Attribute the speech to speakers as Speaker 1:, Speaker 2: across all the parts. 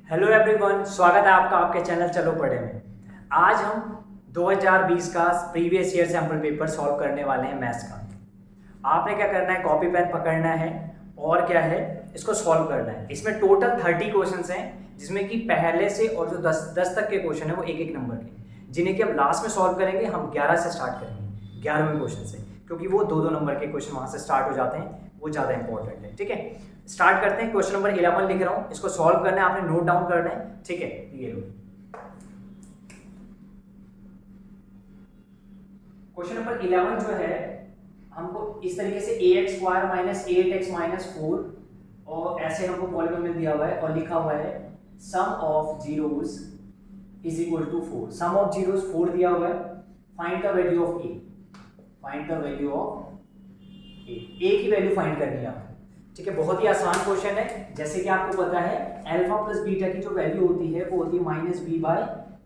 Speaker 1: Hello everyone, स्वागत है आपका आपके चैनल चलो पढ़े में। आज हम 2020 का previous year sample paper solve करने वाले हैं मैथ्स का। आपने क्या करना है, कॉपी पेन पकड़ना है और क्या है इसको सॉल्व करना है। इसमें टोटल 30 क्वेश्चंस हैं, जिसमें कि पहले से और जो 10 तक के क्वेश्चन है वो एक एक नंबर के, जिन्हें कि हम लास्ट में सॉल्व करेंगे। हम 11 से स्टार्ट करेंगे, 11वें क्वेश्चन से, क्योंकि वो दो नंबर के क्वेश्चन वहाँ से स्टार्ट हो जाते हैं, वो ज़्यादा इंपॉर्टेंट है। ठीक है, स्टार्ट करते हैं। क्वेश्चन नंबर 11 लिख रहा हूँ, इसको सॉल्व करना है, आपने नोट डाउन करना है। ठीक है, ये लो क्वेश्चन नंबर 11 जो है, हमको इस तरीके से ax² माइनस 8x माइनस 4 और ऐसे हमको पॉलीनोमियल दिया हुआ है और लिखा हुआ है sum of zeros is equal to 4। Sum of zeros 4 दिया हुआ है। Find the value of a, find the value of a की वैल्यू फाइंड करनी है आपको। ठीक है, बहुत ही आसान क्वेश्चन है। जैसे कि आपको पता है अल्फा प्लस बीटा की जो वैल्यू होती है वो होती है माइनस बी बाय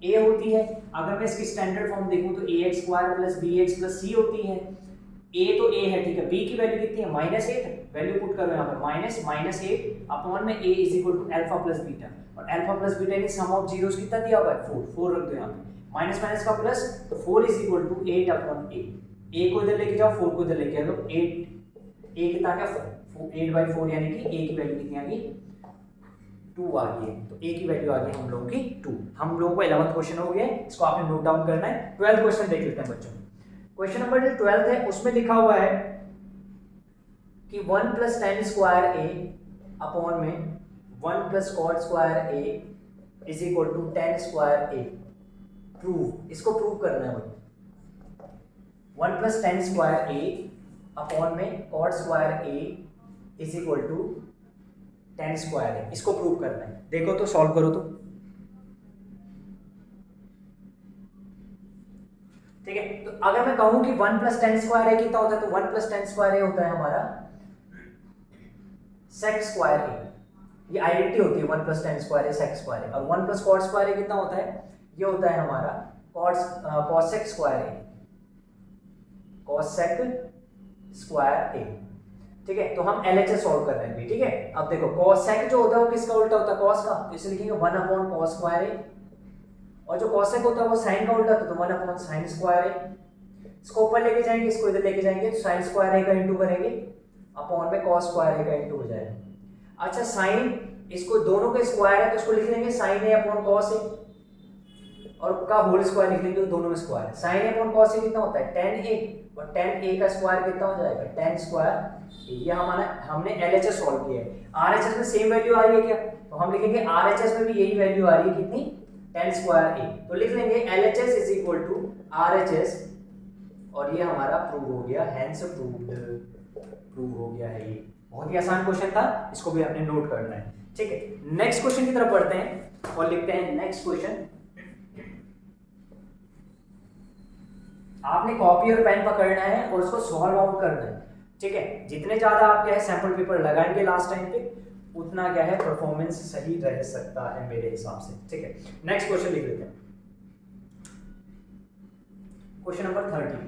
Speaker 1: ए होती है। अगर मैं इसकी स्टैंडर्ड फॉर्म देखूं तो ax² plus bx plus c होती है। a तो a है, ठीक है। b की वैल्यू कितनी है, -8। वैल्यू पुट करो यहाँ पर, -8 अपॉन में a is equal to alpha plus beta, और अल्फा प्लस बीटा यानी सम ऑफ जीरोस कितना दिया हुआ है 4 रख दो यहाँ पे, माइनस माइनस का प्लस, तो 4 is equal to 8 upon a को इधर लेके जाओ, 4 को इधर लेके आओ, 8 a कितना आ गया 8/4, यानी कि a की वैल्यू कितनी आ गई 2 आ गई है। तो a की वैल्यू आ गई हम लोगों की 2। हम लोगों को 11th क्वेश्चन हो गया, इसको आपने नोट डाउन करना है। 12th क्वेश्चन देख लेते हैं बच्चों। क्वेश्चन नंबर जो 12th है उसमें लिखा हुआ है कि 1 plus tan square a upon में 1 plus cot square a is equal to tan square a। Prove, इसको प्रूव करना है भाई। 1 plus tan square a upon में cot square a is equal to tan square a, इसको prove करना है। देखो तो, सॉल्व करो तो। ठीक है, तो अगर मैं कहूं कि 1 प्लस tan स्क्वायर a कितना होता है, तो 1 प्लस tan स्क्वायर a होता है हमारा sec स्क्वायर a। ये आइडेंटिटी होती है 1 plus tan square a sec square a। और 1 प्लस cot स्क्वायर a कितना होता है, ये होता है हमारा cosec square a, cosec square a। ठीक है, तो हम LHS सॉल्व कर रहे हैं। ठीक है, अब देखो cosec जो होता है वो किसका उल्टा होता है, cos का, तो इसे लिखेंगे 1 अपॉन cos स्क्वायर a, और जो cosec होता है वो sin का उल्टा, तो 1 अपॉन sin स्क्वायर a। इसको ऊपर लेके जाएंगे, इसको इधर लेके जाएंगे, तो sin स्क्वायर a का इंटू करेंगे अपॉन में cos स्क्वायर a का इंटू हो जाएगा। अच्छा, sin, इसको दोनों का स्क्वायर है तो इसको लिख लेंगे sin a upon cos a, और का होल स्क्वायर लिख लेंगे, तो दोनों में स्क्वायर है। sin a upon cos a कितना होता है tan a, और tan a का स्क्वायर कितना हो जाएगा tan स्क्वायर। ये हमारा, हमने LHS सॉल्व किया है। RHS में सेम वैल्यू आ रही है क्या, तो हम लिखेंगे RHS में भी यही वैल्यू आ रही है, कितनी tan स्क्वायर a, तो लिख लेंगे LHS is equal to RHS, और ये हमारा प्रूव हो गया, हेंस प्रूव हो गया है। ये बहुत ही आसान क्वेश्चन था, इसको भी आपने नोट करना है। ठीक है, नेक्स्ट क्वेश्चन की तरफ बढ़ते हैं और लिखते हैं नेक्स्ट क्वेश्चन। आपने कॉपी और पेन पकड़ना है और उसको सॉल्व आउट करना है। ठीक है, जितने ज्यादा आप क्या है सैंपल पेपर लगाएंगे लास्ट टाइम पे, उतना क्या है परफॉर्मेंस सही रह सकता है मेरे हिसाब से। ठीक है, नेक्स्ट क्वेश्चन लिख लेते हैं। Question number 13।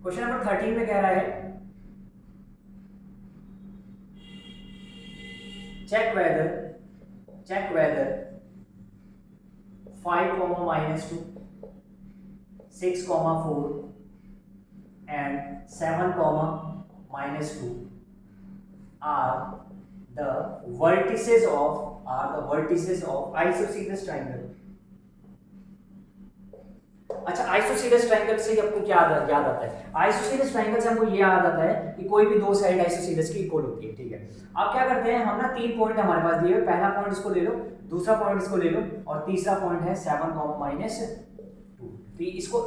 Speaker 1: क्वेश्चन नंबर 13 में कह रहा है check whether 5, -2, 6, 4 and 7, -2 are the vertices of isosceles triangle। अच्छा, आइसोसीलेस ट्रायंगल से आपको क्या याद आता है, आइसोसीलेस ट्रायंगल से हमको ये याद आता है कि कोई भी दो साइड आइसोसीलेस की इक्वल होती है। ठीक है, अब क्या करते हैं हम ना, 3 पॉइंट हमारे पास दिए हुए, पहला पॉइंट इसको ले लो, दूसरा पॉइंट इसको ले लो, और तीसरा पॉइंट है 7, -2। तो इसको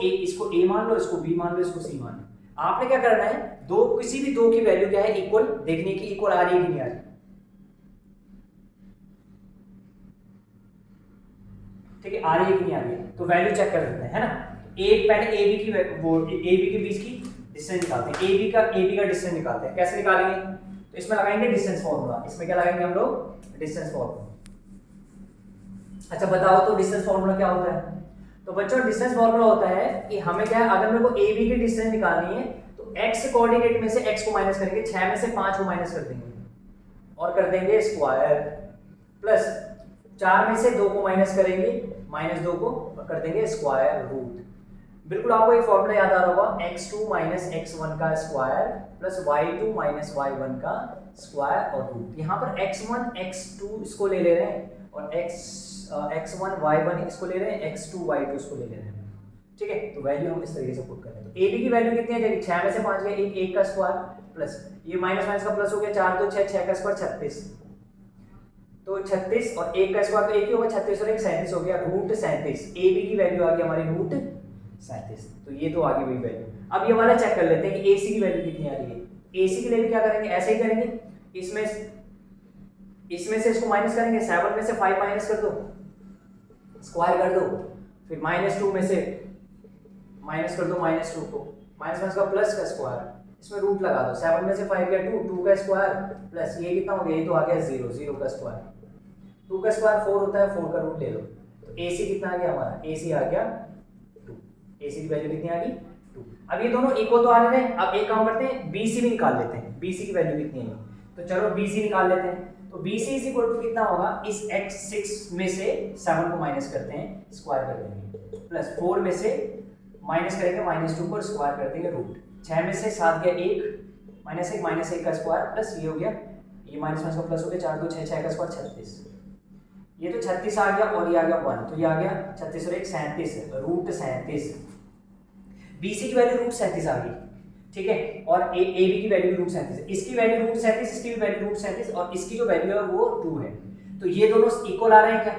Speaker 1: a मान लो, इसको b मान लो, इसको c मान लो। आपने क्या करना है, किसी भी दो की वैल्यू क्या है इक्वल देखने की, इक्वल आ रही है कि नहीं आ रही। ठीक है, आ रही है कि नहीं आ रही है, तो वैल्यू चेक कर लेते हैं, है ना। पहले AB की AB के बीच की डिस्टेंस निकालते हैं, AB का डिस्टेंस निकालते हैं। कैसे निकालेंगे, तो इसमें लगाएंगे डिस्टेंस फार्मूला। इसमें क्या लगाएंगे हम लोग, डिस्टेंस फार्मूला। अच्छा बताओ तो डिस्टेंस फार्मूला क्या होता है। तो बच्चों डिस्टेंस फार्मूला होता है कि हमें क्या है, अगर मेरे को AB की डिस्टेंस निकालनी है तो x कोऑर्डिनेट में से x को माइनस करेंगे, 6 में से 5 को माइनस कर देंगे, और कर देंगे स्क्वायर प्लस 4 में से 2 को माइनस करेंगे, -2 को कर देंगे स्क्वायर रूट। बिल्कुल आपको एक फॉर्मूला याद आ रहा होगा, x2 माइनस x1 का square plus y2 minus y1 का स्क्वायर और रूट। यहाँ पर x1 x2 इसको ले रहे हैं और x1 y1 इसको ले रहे हैं, x2 y2 इसको ले रहे हैं। ठीक है, तो वैल्यू हम इस तरीके से पुट करें। तो a b की वैल्यू कितनी आ जाएगी, 6 में से 5 गए, 1 का स्क्वायर प्लस ये माइनस माइनस का प्लस हो गया, 4 2 6 6 का स्क्वायर 36, तो 36 और 1 का स्क्वायर तो 1 ही होगा, 36 और 1 37 हो गया, रूट 37। a b की वैल्यू आ गई हमारी रूट 37। तो ये तो आगे वही वैल्यू। अब ये वाला चेक कर लेते हैं कि AC की वैल्यू कितनी आ रही है। AC की वैल्यू क्या करेंगे, ऐसे ही करेंगे, इसमें से इसको माइनस करेंगे, 7 में से 5 माइनस कर दो, स्क्वायर कर दो, फिर -2 में से माइनस कर दो -2 को, माइनस का प्लस का स्क्वायर, इसमें रूट लगा दो, 7 में से 5 गया 2, 2 का स्क्वायर प्लस ये कितना हो गया, ये तो आ गया 0, 0 का स्क्वायर, 2 का स्क्वायर 4 होता है, 4 का रूट ले लो। तो AC कितना आ गया हमारा, AC आ गया AC की वैल्यू कितनी आ गई 2। अब ये दोनों इक्वल तो आ रहे हैं, अब एक काम करते हैं BC भी निकाल लेते हैं, BC की वैल्यू कितनी है। तो चलो BC निकाल लेते हैं। तो BC इज इक्वल टू कितना होगा, इस x6 में से 7 को माइनस करते हैं, स्क्वायर कर देंगे, प्लस 4 में से माइनस करेंगे -2 को, स्क्वायर कर देंगे रूट, 6 में से 7 गया 1 -1 का स्क्वायर प्लस ये हो गया, ये माइनस का प्लस हो गया, 4 2 6 6 का स्क्वायर 36, ये तो 36 आ गया और ये आ गया 1, तो ये आ गया 36 और 1 37, रूट 37। BC की वैल्यू रूट 37 आ गई, ठीक है, और AB की वैल्यू रूट 37, इसकी वैल्यू रूट 37, इसकी भी वैल्यू रूट 37 और इसकी जो वैल्यू है वो 2 है। तो ये दोनों इक्वल आ रहे हैं क्या।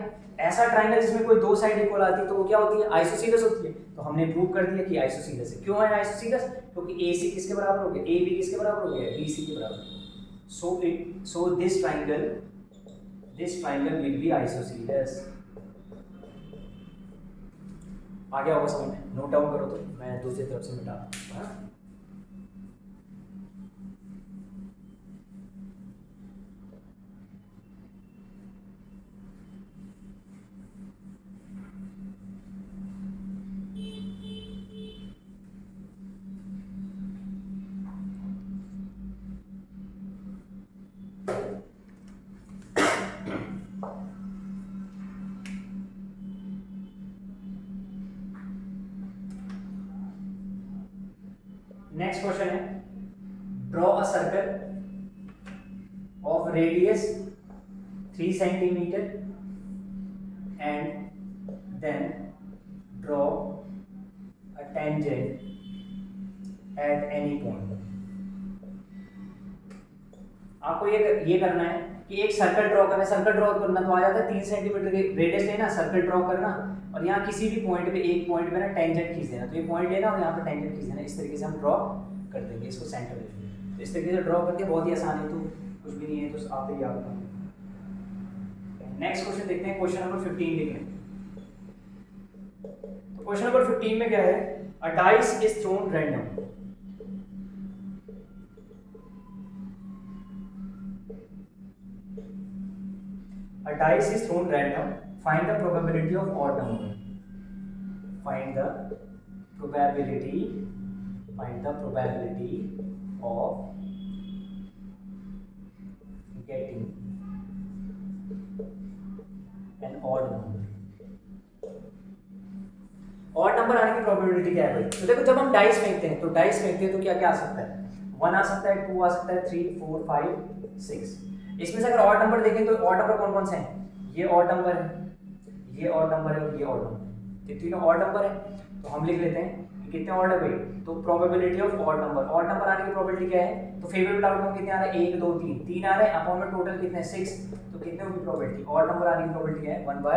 Speaker 1: ऐसा ट्राइंगल जिसमें कोई दो साइड इक्वल आती है तो वो क्या होती है, आइसोसीलस होती है। तो हमने प्रूव कर दिया कि आइसोसीलस है। क्यों है आइसोसीलस, क्योंकि AC किसके बराबर हो गया, AB किसके बराबर हो गया, BC के बराबर। So this triangle will be isosceles. आ गया होगा समझ में, नोट डाउन करो तो मैं दूसरी तरफ से मिटा दूं। नेक्स्ट क्वेश्चन है, draw a circle of radius 3 centimetre and then draw a tangent at any point. आपको ये करना है कि एक सर्कल ड्रॉ करना है। सर्कल ड्रॉ करना तो आ जाता है, 3 सेंटीमीटर की रेडियस लेना, सर्कल ड्रॉ करना और यहाँ किसी भी पॉइंट पे, एक पॉइंट पे ना टेंजेंट खींच देना। तो ये पॉइंट लेना और यहाँ पे टेंजेंट खींच देना। इस तरीके से हम ड्रॉ कर देंगे इसको सेंटर में। तो इस तरीके से ड्रॉ करके बहुत ही आसान है, तो कुछ भी नहीं है, तो आप ही याद रखना। नेक्स्ट क्वेश्चन देखते हैं, क्वेश्चन नंबर 15 लिख लें। तो क्वेश्चन नंबर 15 में क्या है, अ dice is throne random. A dice is thrown random. Find the probability of odd number. Find the probability of getting an odd number. Odd number आने की प्रोबेबिलिटी क्या है भाई। तो देखो, जब हम डाइस फेंकते हैं तो क्या क्या आ सकता है, 1 आ सकता है, 2 आ सकता है, 3 4 5 6। इसमें से अगर ऑड नंबर देखें तो ऑड नंबर कौन कौन से हैं, ये ऑड नंबर है, ये ऑड नंबर है और ये ऑड नंबर, ये तीनों ऑड नंबर है। तो हम लिख लेते हैं कि कितने ऑड है भाई, तो प्रोबेबिलिटी ऑफ ऑड नंबर आने की प्रोबेबिलिटी क्या है, तो फेवरेबल आउटकम कितने आ रहे हैं, 1 2 3 आ रहे हैं, अपॉन में टोटल कितने 6, तो कितने होगी प्रोबेबिलिटी, ऑड नंबर आने की प्रोबेबिलिटी क्या है 1/6।